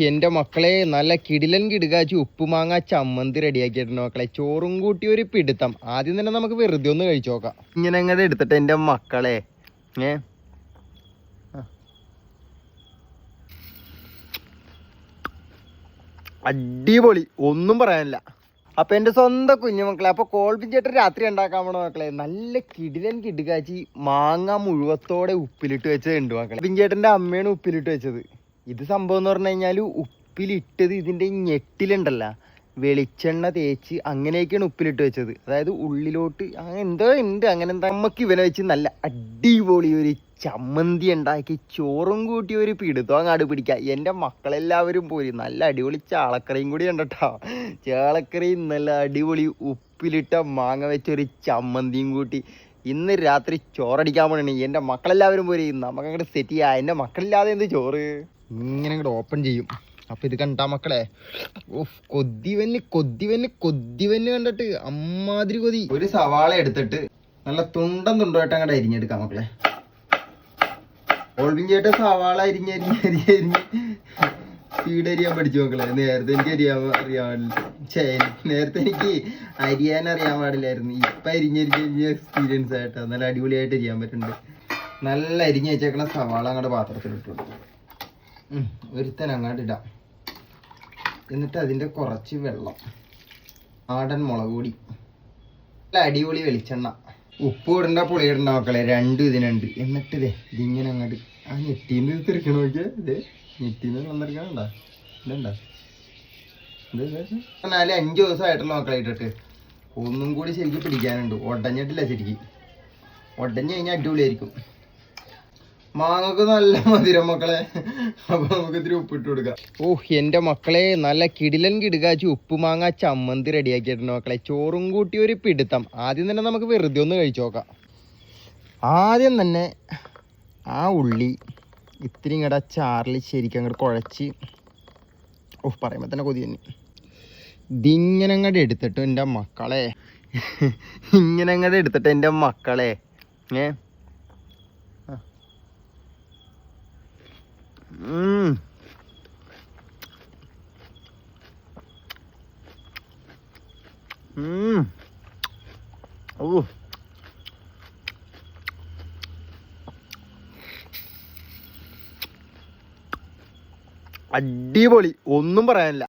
എൻ്റെ മക്കളെ നല്ല കിടിലൻ കിടുകാച്ചി ഉപ്പുമാങ്ങ ചമ്മന്തി റെഡിയാക്കിയിട്ടുണ്ട് മക്കളെ. ചോറും കൂട്ടി ഒരു പിടുത്തം. ആദ്യം തന്നെ നമുക്ക് വെറുതെ ഒന്ന് കഴിച്ചു നോക്കാം. ഇങ്ങനെ അങ്ങോട്ട് എടുത്തിട്ട് എൻ്റെ മക്കളെ അടിപൊളി, ഒന്നും പറയാനില്ല. അപ്പൊ എൻ്റെ സ്വന്തം കുഞ്ഞുമക്കളെ, അപ്പൊ കോൾബിൻ ചേട്ടൻ രാത്രി ഉണ്ടാക്കാൻ പോണ മക്കളെ നല്ല കിടിലൻ കിടുകാച്ചി മാങ്ങ മുഴുവത്തോടെ ഉപ്പിലിട്ട് വെച്ചത് മക്കളെ. ബിൻചേട്ടൻ്റെ അമ്മയാണ് ഉപ്പിലിട്ട് വെച്ചത്. ഇത് സംഭവം എന്ന് പറഞ്ഞു കഴിഞ്ഞാൽ ഉപ്പിലിട്ടത് ഇതിൻ്റെ ഞെട്ടിലുണ്ടല്ല, വെളിച്ചെണ്ണ തേച്ച് അങ്ങനെയൊക്കെയാണ് ഉപ്പിലിട്ട് വെച്ചത്. അതായത് ഉള്ളിലോട്ട് അങ്ങനെ എന്തോ ഉണ്ട്, അങ്ങനെ എന്താ നമുക്ക് ഇവനെ വെച്ച് നല്ല അടിപൊളി ഒരു ചമ്മന്തി ഉണ്ടാക്കി ചോറും കൂട്ടി ഒരു പിടുത്തോ അങ്ങാട് പിടിക്കുക. എൻ്റെ മക്കളെല്ലാവരും പോയി. നല്ല അടിപൊളി ചാളക്കറിയും കൂടി ഉണ്ടട്ടോ. ചാളക്കറിയും നല്ല അടിപൊളി ഉപ്പിലിട്ട മാങ്ങ വെച്ചൊരു ചമ്മന്തിയും കൂട്ടി ഇന്ന് രാത്രി ചോറടിക്കാൻ പോണേ. എൻ്റെ മക്കളെല്ലാവരും പോയി. നമുക്കങ്ങോട്ട് സെറ്റ് ചെയ്യാം. എൻ്റെ മക്കളില്ലാതെ എന്ത് ചോറ് ഇങ്ങനെ അങ്ങോട്ട് ഓപ്പൺ ചെയ്യും. അപ്പൊ ഇത് കണ്ടാ മക്കളെ, കൊതിവന് കണ്ടിട്ട് അമ്മാതിരി കൊതി. ഒരു സവാള എടുത്തിട്ട് നല്ല തുണ്ടായിട്ട് അങ്ങോട്ട് അരിഞ്ഞെടുക്കാം മക്കളെ. ഓൾബിൻ ചേട്ടൻ സവാള അരിഞ്ഞ് സ്പീഡ് അരിയാൻ പഠിച്ചു മക്കളെ. നേരത്തെ എനിക്ക് നേരത്തെ എനിക്ക് അരിയാൻ അറിയാൻ പാടില്ലായിരുന്നു. ഇപ്പൊ അരിഞ്ഞരിഞ്ഞ എക്സ്പീരിയൻസ് ആയിട്ടാ നല്ല അടിപൊളിയായിട്ട് അരിയാൻ പറ്റുന്നുണ്ട്. നല്ല അരിഞ്ഞ് വെച്ചേക്കണ സവാള അങ്ങോട്ട് പാത്രത്തിലിട്ടു ഒരുത്തൻ അങ്ങോട്ട് ഇടാം. എന്നിട്ട് അതിൻ്റെ കുറച്ച് വെള്ളം, നാടൻ മുളക് പൊടി, നല്ല അടിപൊളി വെളിച്ചെണ്ണ, ഉപ്പ് ഇടണ്ട പുളി ഇടണ്ട മക്കളെ, രണ്ടും ഇതിനുണ്ട്. എന്നിട്ട് ഇതിങ്ങനെ അങ്ങോട്ട് ആ ഞെട്ടീന്ന് തിരിക്കണ നോക്കിയാൽ ഞെട്ടീന്ന് വന്നിരിക്കണണ്ട ഇതണ്ട. ഇത് 4-5 ദിവസമായിട്ടുള്ള മക്കളെ ഇട്ടിട്ട് ഒന്നും കൂടി ശരിക്കും പിടിക്കാനുണ്ട്. ഉടഞ്ഞിട്ടില്ല ശരിക്കും. ഉടഞ്ഞു കഴിഞ്ഞാൽ അടിപൊളിയായിരിക്കും. മാങ്ങക്ക് നല്ല മധുരം മക്കളെ. അപ്പൊ നമുക്ക് ഇത്തിരി ഉപ്പിട്ട് കൊടുക്കാം. എൻ്റെ മക്കളെ നല്ല കിടിലൻ കിടുകാച്ചി ഉപ്പുമാങ്ങ ചമ്മന്തി റെഡിയാക്കിയിട്ടുണ്ട് മക്കളെ. ചോറും കൂട്ടി ഒരു പിടുത്തം. ആദ്യം തന്നെ നമുക്ക് വെറുതെ ഒന്ന് കഴിച്ചു നോക്കാം. ആദ്യം തന്നെ ആ ഉള്ളി ഇത്തിരി ഇങ്ങടെ ചാറിൽ ശരിക്കും അങ്ങോട്ട് കുഴച്ച്, പറയുമ്പോൾ തന്നെ കൊതി തന്നെ. ഇതിങ്ങനെ അങ്ങോട്ട് എടുത്തിട്ട് എൻ്റെ മക്കളെ, ഇങ്ങനെ അങ്ങോട്ട് എടുത്തിട്ട് എൻ്റെ മക്കളെ അടിപൊളി, ഒന്നും പറയാനില്ല.